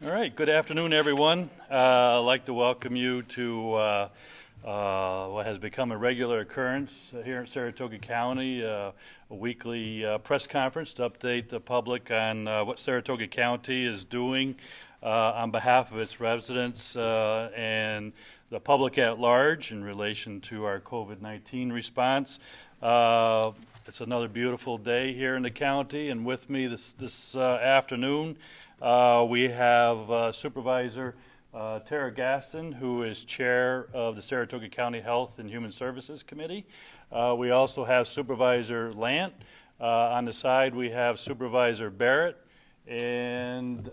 All right, good afternoon, everyone. I'd like to welcome you to what has become a regular occurrence here in Saratoga County, a weekly press conference to update the public on what Saratoga County is doing on behalf of its residents and the public at large in relation to our COVID-19 response. It's another beautiful day here in the county, and with me this afternoon we have Supervisor Tara Gaston, who is chair of the Saratoga County Health and Human Services Committee. We also have Supervisor Lant. On the side we have Supervisor Barrett, and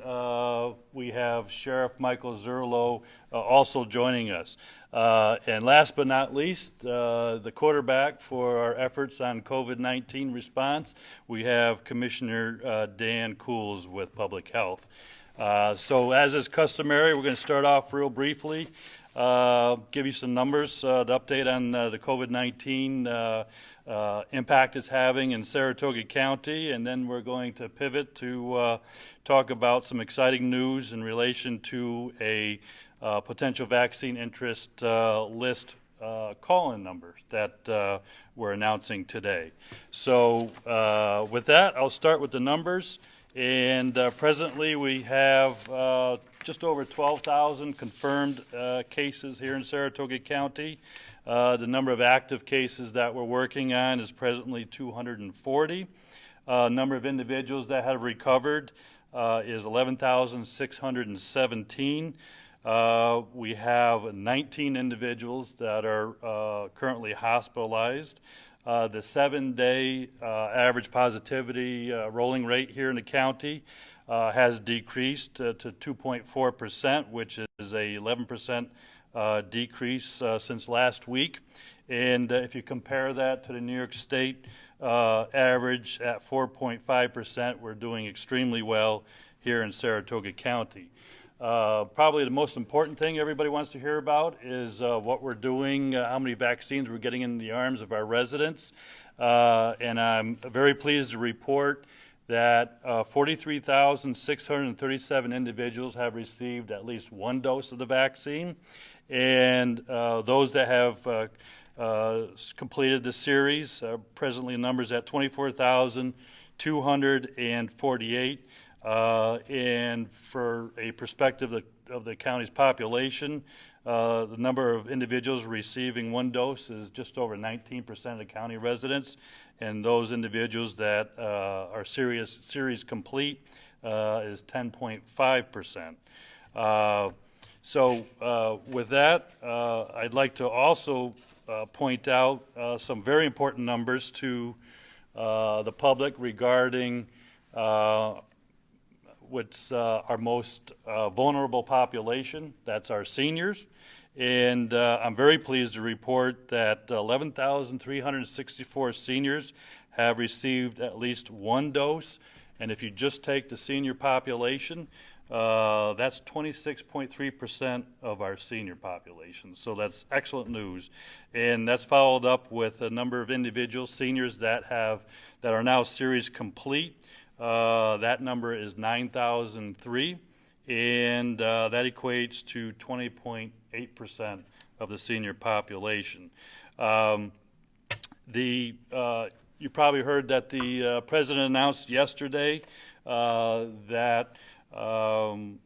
we have Sheriff Michael Zerlo also joining us. And last but not least, the quarterback for our efforts on COVID-19 response, we have Commissioner Dan Cools with Public Health. So as is customary, we're going to start off real briefly, give you some numbers to update on the COVID-19 impact it's having in Saratoga County, and then we're going to pivot to talk about some exciting news in relation to a potential vaccine interest list call-in number that we're announcing today. So with that, I'll start with the numbers. And presently we have just over 12,000 confirmed cases here in Saratoga County. The number of active cases that we're working on is presently 240. Number of individuals that have recovered is 11,617. We have 19 individuals that are currently hospitalized. The 7-day average positivity rolling rate here in the county has decreased to 2.4%, which is a 11% decrease since last week. And if you compare that to the New York State average at 4.5%, we're doing extremely well here in Saratoga County. Probably the most important thing everybody wants to hear about is what we're doing, how many vaccines we're getting in the arms of our residents. And I'm very pleased to report that 43,637 individuals have received at least one dose of the vaccine. And those that have completed the series, presently numbers at 24,248. And for a perspective of the county's population, the number of individuals receiving one dose is just over 19% of the county residents, and those individuals that are series complete is 10.5%. So with that, I'd like to also point out some very important numbers to the public regarding what's our most vulnerable population. That's our seniors. And I'm very pleased to report that 11,364 seniors have received at least one dose. And if you just take the senior population, that's 26.3% of our senior population. So that's excellent news. And that's followed up with a number of individuals, seniors that are now series complete. That number is 9,003, and that equates to 20.8% of the senior population. You probably heard that the president announced yesterday that the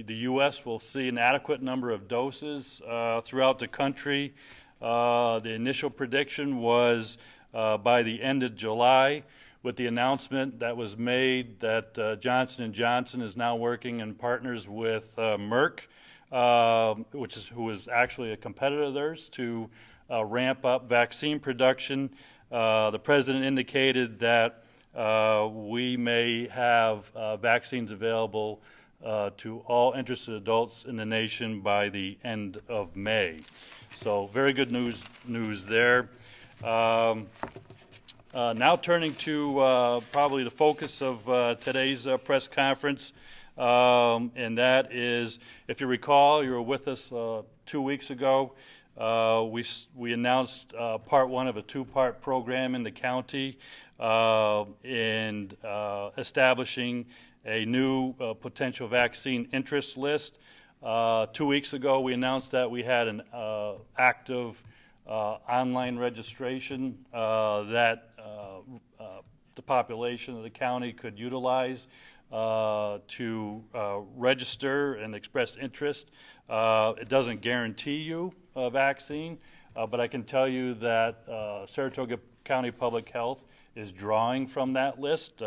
U.S. will see an adequate number of doses throughout the country. The initial prediction was by the end of July. With the announcement that was made that Johnson & Johnson is now working in partners with Merck, who is actually a competitor of theirs, to ramp up vaccine production. The president indicated that we may have vaccines available to all interested adults in the nation by the end of May. So very good news there. Now turning to probably the focus of today's press conference, and that is, if you recall, you were with us 2 weeks ago. We announced part one of a two-part program in the county and establishing a new potential vaccine interest list. 2 weeks ago, we announced that we had an active online registration that the population of the county could utilize to register and express interest. It doesn't guarantee you a vaccine, but I can tell you that Saratoga County Public Health is drawing from that list.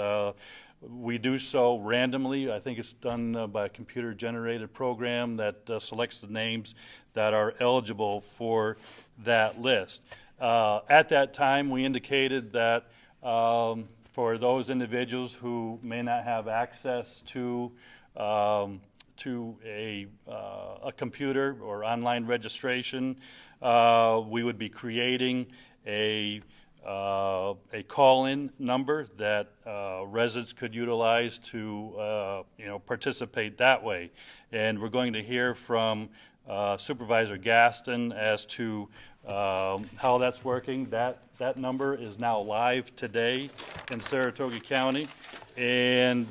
We do so randomly. I think it's done by a computer-generated program that selects the names that are eligible for that list. At that time, we indicated that for those individuals who may not have access to a computer or online registration, we would be creating a call-in number that residents could utilize to participate that way. And we're going to hear from Supervisor Gaston as to how that's working. That number is now live today in Saratoga County, and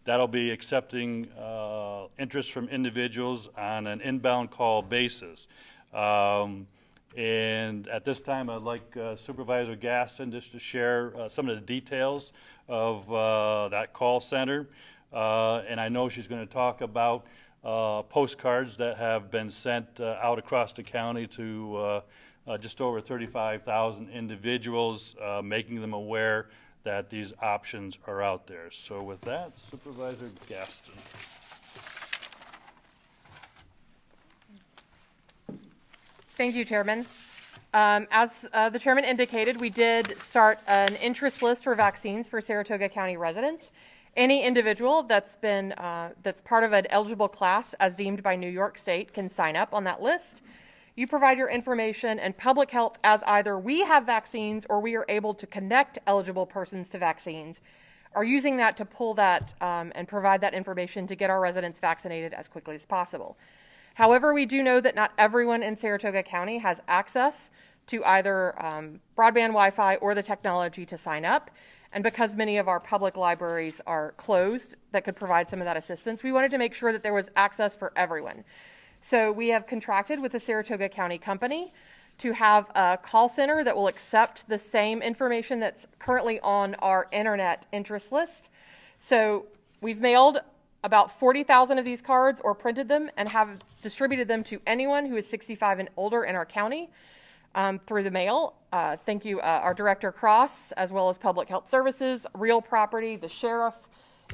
that'll be accepting interest from individuals on an inbound call basis. And at this time, I'd like Supervisor Gaston just to share some of the details of that call center. And I know she's going to talk about postcards that have been sent out across the county to just over 35,000 individuals, making them aware that these options are out there. So with that, Supervisor Gaston. Thank you, Chairman. As the Chairman indicated, we did start an interest list for vaccines for Saratoga County residents. Any individual that's part of an eligible class as deemed by New York State can sign up on that list. You provide your information, and public health, as either we have vaccines or we are able to connect eligible persons to vaccines, are using that to pull that and provide that information to get our residents vaccinated as quickly as possible. However, we do know that not everyone in Saratoga County has access to either broadband Wi-Fi or the technology to sign up. And because many of our public libraries are closed that could provide some of that assistance, we wanted to make sure that there was access for everyone. So we have contracted with the Saratoga County Company to have a call center that will accept the same information that's currently on our internet interest list. So we've mailed about 40,000 of these cards or printed them and have distributed them to anyone who is 65 and older in our county through the mail. Thank you, our Director Cross, as well as Public Health Services, Real Property, the Sheriff.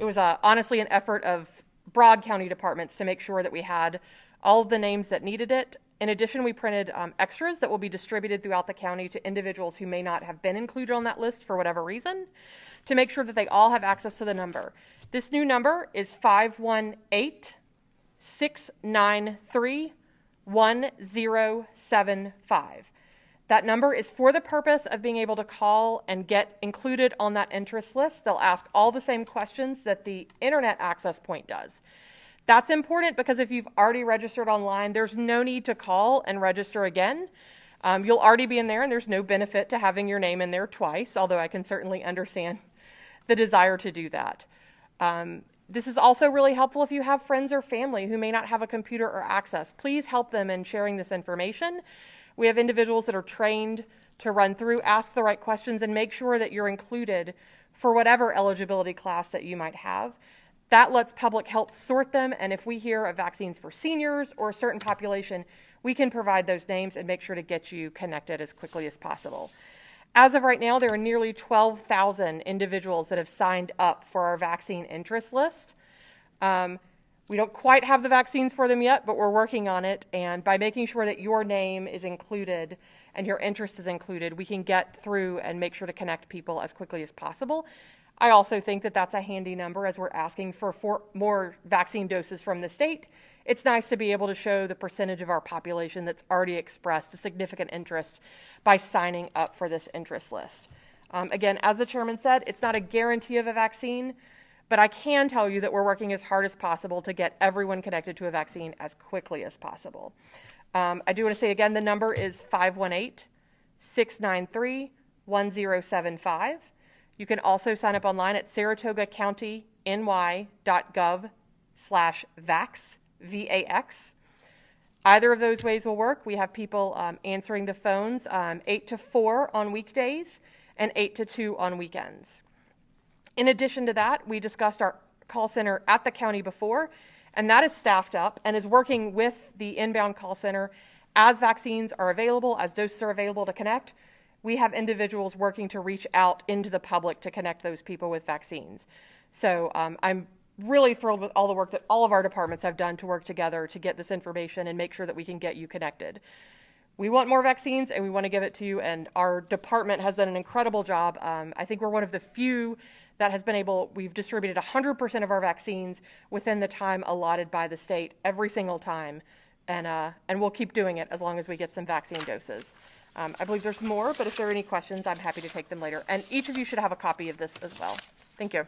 It was honestly an effort of broad county departments to make sure that we had all of the names that needed it. In addition, we printed extras that will be distributed throughout the county to individuals who may not have been included on that list for whatever reason, to make sure that they all have access to the number. This new number is 518-693-1075. That number is for the purpose of being able to call and get included on that interest list. They'll ask all the same questions that the internet access point does. That's important because if you've already registered online, there's no need to call and register again. You'll already be in there, and there's no benefit to having your name in there twice, although I can certainly understand the desire to do that. This is also really helpful if you have friends or family who may not have a computer or access. Please help them in sharing this information. We have individuals that are trained to run through, ask the right questions, and make sure that you're included for whatever eligibility class that you might have. That lets public health sort them, and if we hear of vaccines for seniors or a certain population, we can provide those names and make sure to get you connected as quickly as possible. As of right now, there are nearly 12,000 individuals that have signed up for our vaccine interest list. We don't quite have the vaccines for them yet, but we're working on it. And by making sure that your name is included and your interest is included, we can get through and make sure to connect people as quickly as possible. I also think that that's a handy number as we're asking for more vaccine doses from the state. It's nice to be able to show the percentage of our population that's already expressed a significant interest by signing up for this interest list. Again, as the chairman said, it's not a guarantee of a vaccine, but I can tell you that we're working as hard as possible to get everyone connected to a vaccine as quickly as possible. I do want to say again, the number is 518-693-1075. You can also sign up online at SaratogaCounty ny.gov/vax, VAX. Either of those ways will work. We have people answering the phones 8 to 4 on weekdays and 8 to 2 on weekends. In addition to that, we discussed our call center at the county before, and that is staffed up and is working with the inbound call center as vaccines are available, as doses are available to connect. We have individuals working to reach out into the public to connect those people with vaccines. So I'm really thrilled with all the work that all of our departments have done to work together to get this information and make sure that we can get you connected. We want more vaccines and we want to give it to you, and our department has done an incredible job. I think we're one of the few that has been able, we've distributed 100% of our vaccines within the time allotted by the state every single time, and we'll keep doing it as long as we get some vaccine doses. I believe there's more, but if there are any questions, I'm happy to take them later. And each of you should have a copy of this as well. Thank you.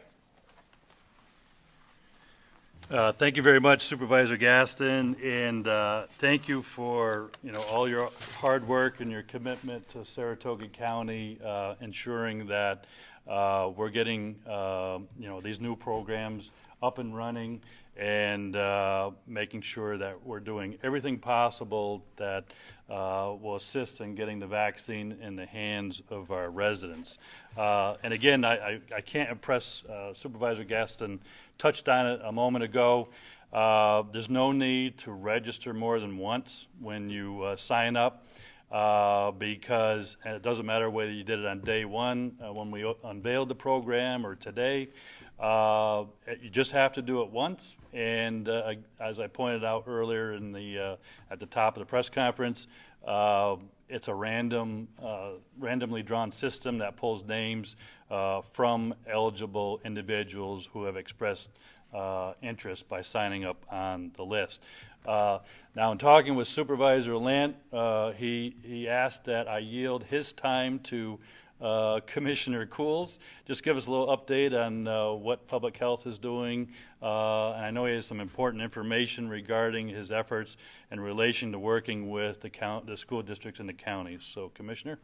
Thank you very much, Supervisor Gaston, and thank you for all your hard work and your commitment to Saratoga County, ensuring that we're getting these new programs up and running, and making sure that we're doing everything possible that will assist in getting the vaccine in the hands of our residents. And again, I can't impress Supervisor Gaston touched on it a moment ago. There's no need to register more than once when you sign up, because it doesn't matter whether you did it on day one when we unveiled the program or today. You just have to do it once, and as I pointed out earlier in at the top of the press conference, it's a randomly drawn system that pulls names from eligible individuals who have expressed interest by signing up on the list. Now, in talking with Supervisor Lant, he asked that I yield his time to Commissioner Cools. Just give us a little update on what public health is doing. And I know he has some important information regarding his efforts in relation to working with the school districts in the county. So, Commissioner.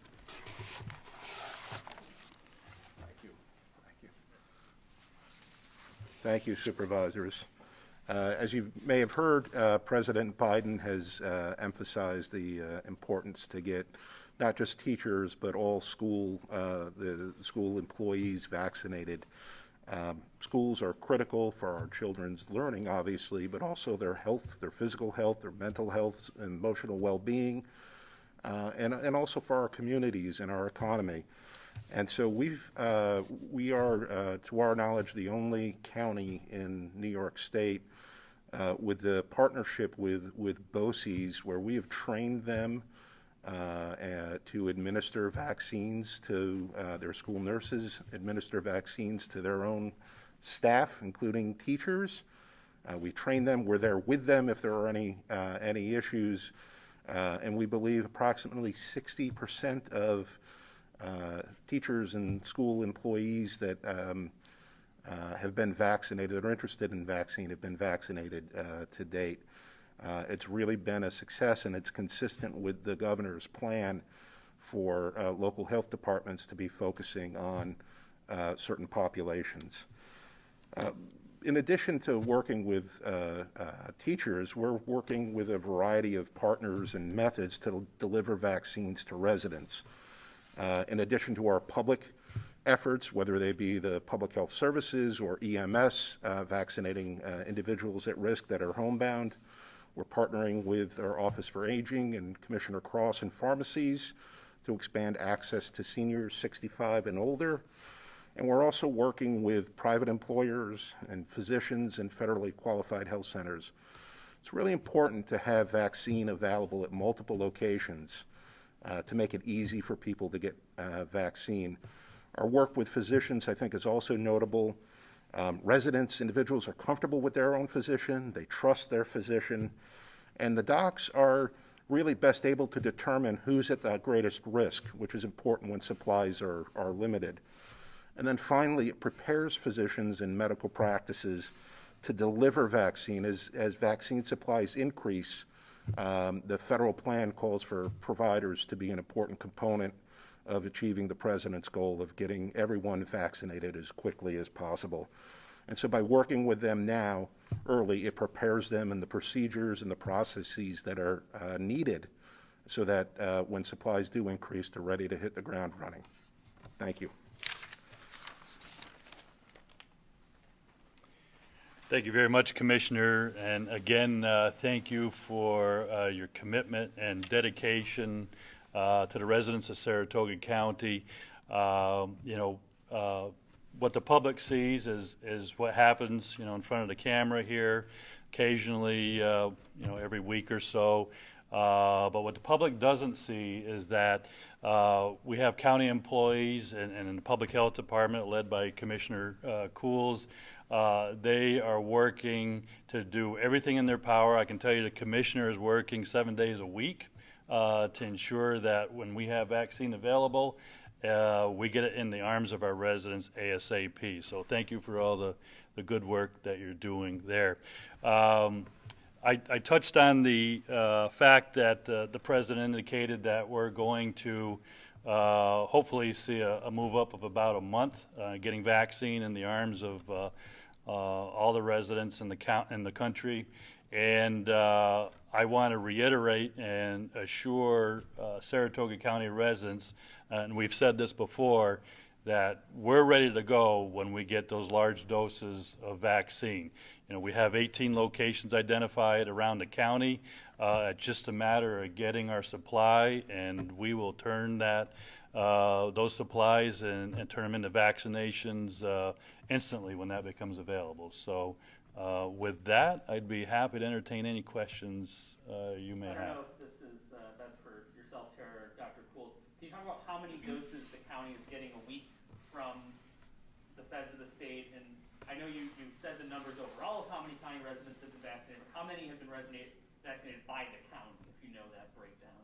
Thank you, Supervisors. As you may have heard, President Biden has emphasized the importance to get not just teachers, but all the school employees vaccinated. Schools are critical for our children's learning, obviously, but also their health, their physical health, their mental health, and emotional well-being, and also for our communities and our economy. And so we are, to our knowledge, the only county in New York State with the partnership with BOCES, where we have trained them to administer vaccines to their school nurses, administer vaccines to their own staff, including teachers. We train them. We're there with them if there are any issues. And we believe approximately 60% of teachers and school employees that have been vaccinated, that are interested in vaccine, have been vaccinated to date. It's really been a success, and it's consistent with the governor's plan for local health departments to be focusing on certain populations. In addition to working with teachers, we're working with a variety of partners and methods to deliver vaccines to residents. In addition to our public efforts, whether they be the public health services or EMS, vaccinating individuals at risk that are homebound, we're partnering with our Office for Aging and Commissioner Cross and pharmacies to expand access to seniors 65 and older. And we're also working with private employers and physicians and federally qualified health centers. It's really important to have vaccine available at multiple locations to make it easy for people to get vaccine. Our work with physicians, I think, is also notable. Residents, individuals are comfortable with their own physician, they trust their physician, and the docs are really best able to determine who's at the greatest risk, which is important when supplies are limited. And then finally, it prepares physicians and medical practices to deliver vaccine. As vaccine supplies increase, the federal plan calls for providers to be an important component of achieving the president's goal of getting everyone vaccinated as quickly as possible. And so by working with them now, early, it prepares them in the procedures and the processes that are needed so that when supplies do increase, they're ready to hit the ground running. Thank you. Thank you very much, Commissioner. And again, thank you for your commitment and dedication to the residents of Saratoga County. What the public sees is what happens, in front of the camera here, occasionally, every week or so. But what the public doesn't see is that we have county employees and in the Public Health Department led by Commissioner Cools. They are working to do everything in their power. I can tell you the Commissioner is working 7 days a week to ensure that when we have vaccine available, we get it in the arms of our residents ASAP. So thank you for all the good work that you're doing there. I touched on the fact that the President indicated that we're going to hopefully see a move up of about a month, getting vaccine in the arms of all the residents in the country. And I want to reiterate and assure Saratoga County residents, and we've said this before, that we're ready to go when we get those large doses of vaccine. We have 18 locations identified around the county. It's just a matter of getting our supply, and we will turn those supplies and turn them into vaccinations instantly when that becomes available. So with that, I'd be happy to entertain any questions you may have. I don't know if this is best for yourself, Tara, or Dr. Cools. Can you talk about how many doses the county is getting a week from the feds of the state? And I know you said the numbers overall of how many county residents have been vaccinated. How many have been vaccinated by the county, if you know that breakdown?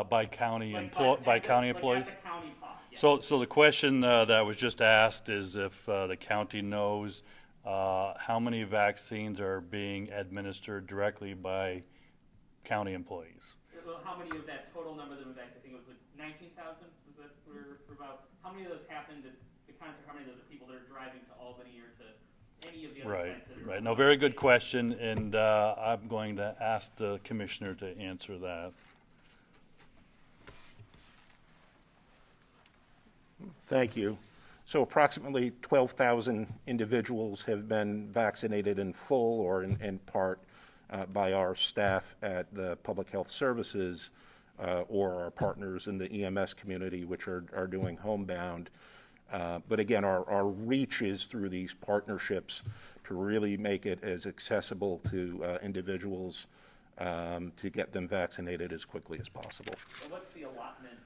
By county employees? At the county pot, yeah. So the question that was just asked is if the county knows how many vaccines are being administered directly by county employees. Well, how many of that total number that was vaccinated? I think it was like 19,000. Was that we're about? How many of those happened? The concept, how many of those are people that are driving to Albany or to any of the other sites that are? Right. No, very good question, and I'm going to ask the Commissioner to answer that. Thank you. So approximately 12,000 individuals have been vaccinated in full or in part by our staff at the Public Health Services or our partners in the EMS community, which are doing homebound. But again, our reach is through these partnerships to really make it as accessible to individuals to get them vaccinated as quickly as possible. So what's the allotment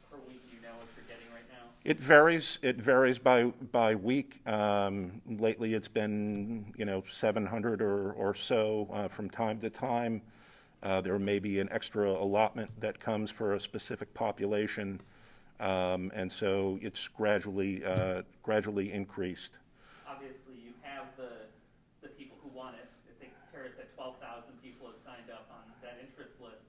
per week? Do you know what you're getting right now? It varies. It varies by week. Lately, it's been 700 or so from time to time. There may be an extra allotment that comes for a specific population, and so it's gradually increased. Obviously, you have the people who want it. I think Tara said 12,000 people have signed up on that interest list.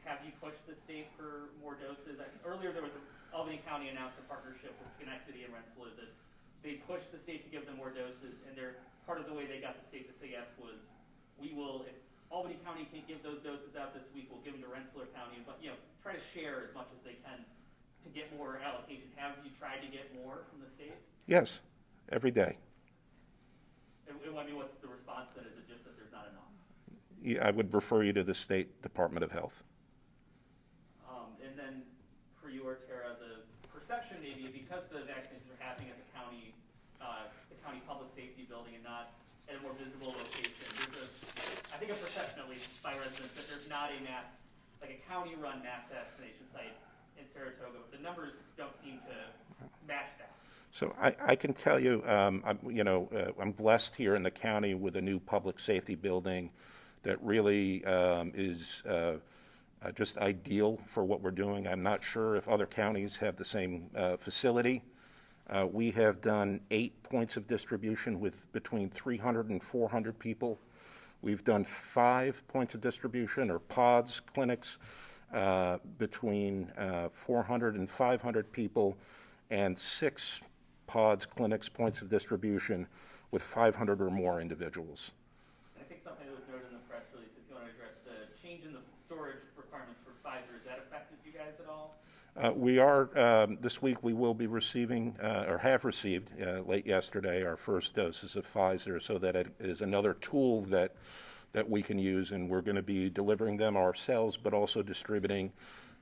Have you pushed the state for more doses? Earlier, there was Albany County announced a partnership with Schenectady and Rensselaer that they pushed the state to give them more doses, and part of the way they got the state to say yes was, we will, if Albany County can't give those doses out this week, we'll give them to Rensselaer County, but try to share as much as they can to get more allocation. Have you tried to get more from the state? Yes, every day. And what's the response then? Is it just that there's not enough? Yeah, I would refer you to the State Department of Health. And then for you or Tara, the perception maybe because the vaccinations are happening at the county public safety building and not at a more visible location. I think a perception, at least by residents, that there's not a county-run mass vaccination site in Saratoga. But the numbers don't seem to match that. So I can tell you, I'm blessed here in the county with a new public safety building that really is just ideal for what we're doing. I'm not sure if other counties have the same facility. We have done 8 points of distribution with between 300 and 400 people. We've done 5 points of distribution or pods clinics between 400 and 500 people, and 6 pods clinics, points of distribution, with 500 or more individuals. And I think something that was noted in the press release, if you want to address the change in the storage requirements for Pfizer, has that affected you guys at all? We are, this week we will be receiving, or have received late yesterday, our first doses of Pfizer, so that it is another tool that we can use, and we're going to be delivering them ourselves, but also distributing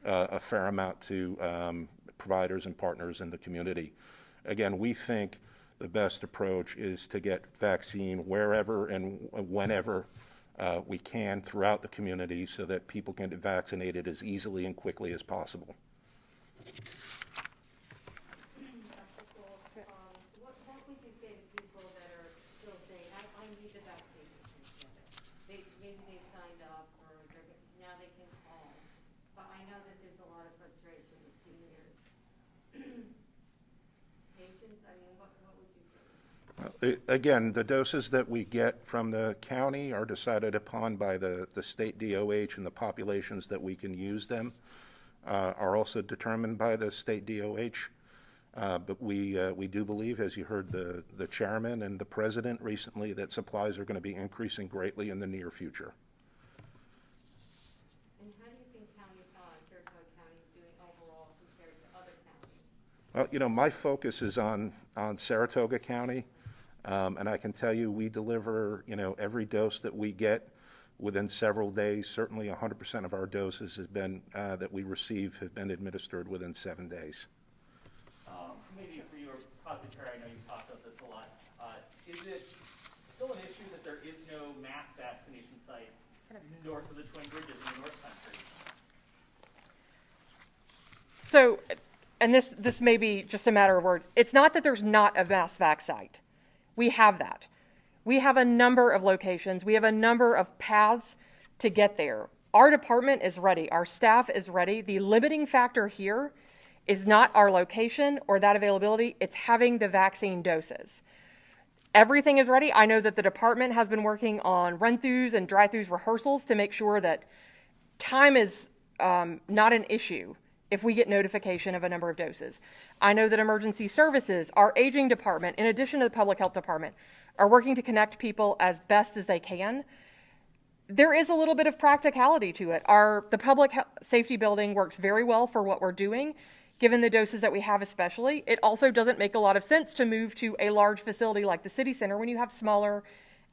a fair amount to providers and partners in the community. Again, we think the best approach is to get vaccine wherever and whenever we can throughout the community so that people can get vaccinated as easily and quickly as possible. What would you say to people that are still saying, I need the vaccination? Maybe they signed up or now they can call. But I know that there's a lot of frustration with seniors. Patients, I mean, what would you say? Again, the doses that we get from the county are decided upon by the state DOH, and the populations that we can use them are also determined by the state DOH. But we do believe, as you heard the chairman and the president recently, that supplies are going to be increasing greatly in the near future. And how do you think Saratoga County is doing overall compared to other counties? Well, you know, my focus is on Saratoga County, and I can tell you we deliver, you know, every dose that we get within several days. Certainly 100% of our doses have been, that we receive have been administered within 7 days. Maybe for you or possibly Perry, I know you've talked about this a lot. Is it still an issue that there is no mass vaccination site north of the Twin Bridges in the North Country? So, and this may be just a matter of words. It's not that there's not a mass vac site. We have that. We have a number of locations. We have a number of paths to get there. Our department is ready. Our staff is ready. The limiting factor here is not our location or that availability. It's having the vaccine doses. Everything is ready. I know that the department has been working on run-throughs and drive-throughs rehearsals to make sure that time is not an issue if we get notification of a number of doses. I know that emergency services, our aging department, in addition to the public health department, are working to connect people as best as they can. There is a little bit of practicality to it. The public safety building works very well for what we're doing, given the doses that we have especially. It also doesn't make a lot of sense to move to a large facility like the city center when you have smaller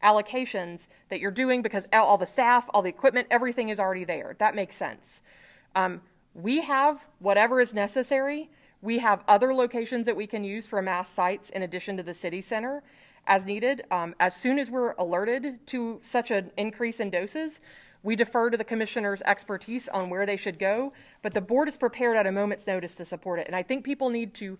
allocations that you're doing because all the staff, all the equipment, everything is already there. That makes sense. We have whatever is necessary. We have other locations that we can use for mass sites in addition to the city center as needed. As soon as we're alerted to such an increase in doses, we defer to the commissioner's expertise on where they should go, but the board is prepared at a moment's notice to support it. And I think people need to,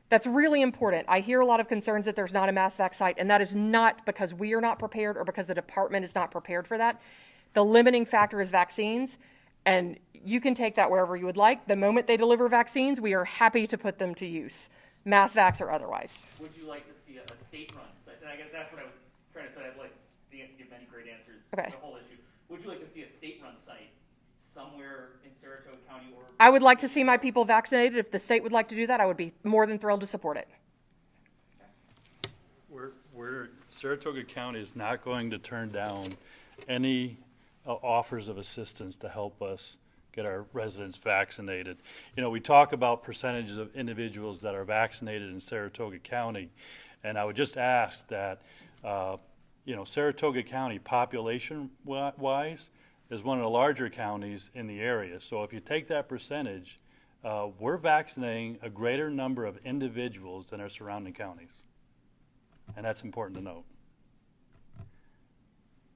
that's really important. I hear a lot of concerns that there's not a mass vac site, and that is not because we are not prepared or because the department is not prepared for that. The limiting factor is vaccines, and you can take that wherever you would like. The moment they deliver vaccines, we are happy to put them to use, mass vax or otherwise. Would you like to see a state-run site? And I guess that's what I was trying to say. I'd like to give many great answers Okay. to the whole issue. Would you like to see a state-run site somewhere in Saratoga County or? I would like to see my people vaccinated. If the state would like to do that, I would be more than thrilled to support it. Saratoga County is not going to turn down any offers of assistance to help us get our residents vaccinated. You know, we talk about percentages of individuals that are vaccinated in Saratoga County, and I would just ask that, you know, Saratoga County population-wise is one of the larger counties in the area. So if you take that percentage, we're vaccinating a greater number of individuals than our surrounding counties. And that's important to note.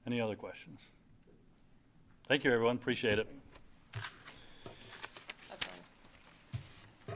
Any other questions? Thank you, everyone. Appreciate it.